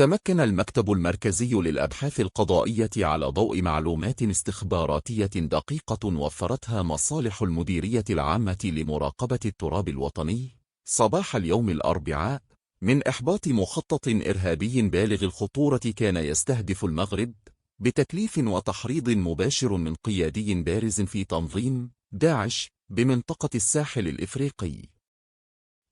تمكن المكتب المركزي للأبحاث القضائية على ضوء معلومات استخباراتية دقيقة وفرتها مصالح المديرية العامة لمراقبة التراب الوطني صباح اليوم الأربعاء من إحباط مخطط إرهابي بالغ الخطورة كان يستهدف المغرب بتكليف وتحريض مباشر من قيادي بارز في تنظيم داعش بمنطقة الساحل الإفريقي.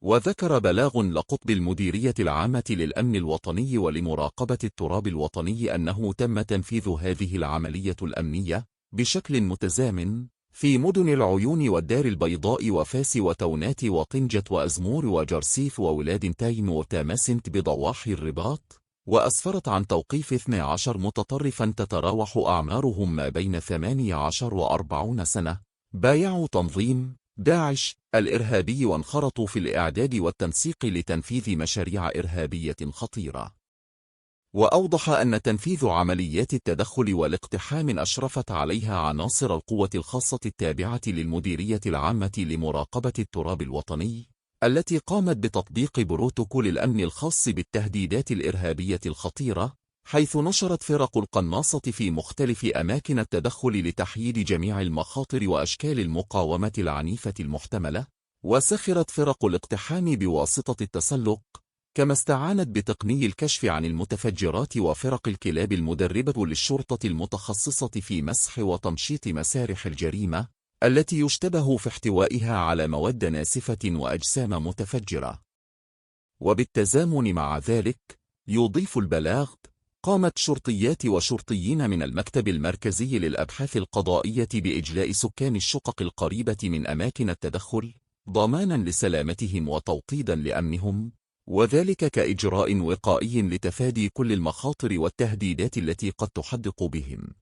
وذكر بلاغ لقطب المديرية العامة للأمن الوطني ولمراقبة التراب الوطني أنه تم تنفيذ هذه العملية الأمنية بشكل متزامن في مدن العيون والدار البيضاء وفاس وتونات وطنجة وأزمور وجرسيف وولاد تايم وتامسنت بضواحي الرباط، وأسفرت عن توقيف 12 متطرفا تتراوح أعمارهم ما بين 18 و40 سنة بايعوا تنظيم داعش الإرهابي وانخرطوا في الإعداد والتنسيق لتنفيذ مشاريع إرهابية خطيرة. وأوضح أن تنفيذ عمليات التدخل والاقتحام أشرفت عليها عناصر القوة الخاصة التابعة للمديرية العامة لمراقبة التراب الوطني التي قامت بتطبيق بروتوكول الأمن الخاص بالتهديدات الإرهابية الخطيرة، حيث نشرت فرق القناصة في مختلف أماكن التدخل لتحييد جميع المخاطر وأشكال المقاومة العنيفة المحتملة، وسخرت فرق الاقتحام بواسطة التسلق، كما استعانت بتقني الكشف عن المتفجرات وفرق الكلاب المدربة للشرطة المتخصصة في مسح وتمشيط مسارح الجريمة التي يشتبه في احتوائها على مواد ناسفة وأجسام متفجرة. وبالتزامن مع ذلك، يضيف البلاغ، قامت شرطيات وشرطيين من المكتب المركزي للأبحاث القضائية بإجلاء سكان الشقق القريبة من أماكن التدخل ضمانا لسلامتهم وتوطيدا لأمنهم، وذلك كإجراء وقائي لتفادي كل المخاطر والتهديدات التي قد تحدق بهم.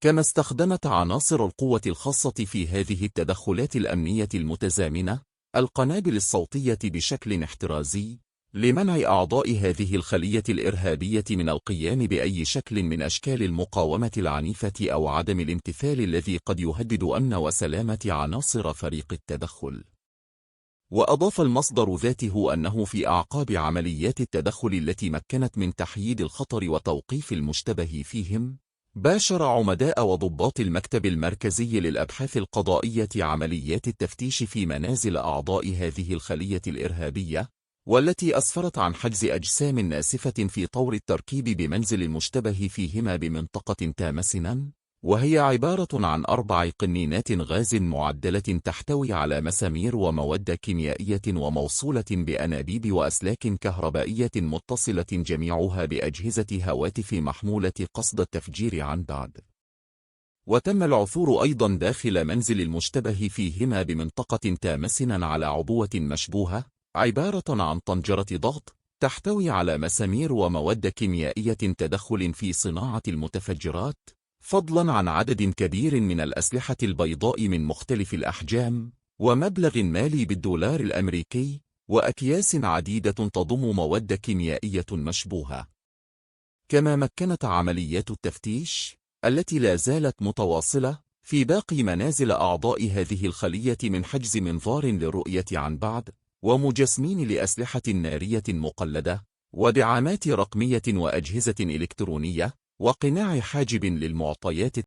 كما استخدمت عناصر القوة الخاصة في هذه التدخلات الأمنية المتزامنة القنابل الصوتية بشكل احترازي لمنع أعضاء هذه الخلية الإرهابية من القيام بأي شكل من أشكال المقاومة العنيفة أو عدم الامتثال الذي قد يهدد أمن وسلامة عناصر فريق التدخل. وأضاف المصدر ذاته أنه في أعقاب عمليات التدخل التي مكنت من تحييد الخطر وتوقيف المشتبه فيهم، باشر عمداء وضباط المكتب المركزي للأبحاث القضائية عمليات التفتيش في منازل أعضاء هذه الخلية الإرهابية، والتي أسفرت عن حجز أجسام ناسفة في طور التركيب بمنزل المشتبه فيهما بمنطقة تامسنا، وهي عبارة عن 4 قنينات غاز معدلة تحتوي على مسامير ومواد كيميائية وموصولة بأنابيب وأسلاك كهربائية متصلة جميعها بأجهزة هواتف محمولة قصد التفجير عن بعد. وتم العثور أيضا داخل منزل المشتبه فيهما بمنطقة تامسنا على عبوة مشبوهة عبارة عن طنجرة ضغط تحتوي على مسامير ومواد كيميائية تدخل في صناعة المتفجرات، فضلا عن عدد كبير من الأسلحة البيضاء من مختلف الأحجام ومبلغ مالي بالدولار الأمريكي وأكياس عديدة تضم مواد كيميائية مشبوهة. كما مكنت عمليات التفتيش التي لا زالت متواصلة في باقي منازل أعضاء هذه الخلية من حجز منظار للرؤية عن بعد ومجسمين لأسلحة نارية مقلدة ودعامات رقمية وأجهزة إلكترونية وقناع حاجب للمعطيات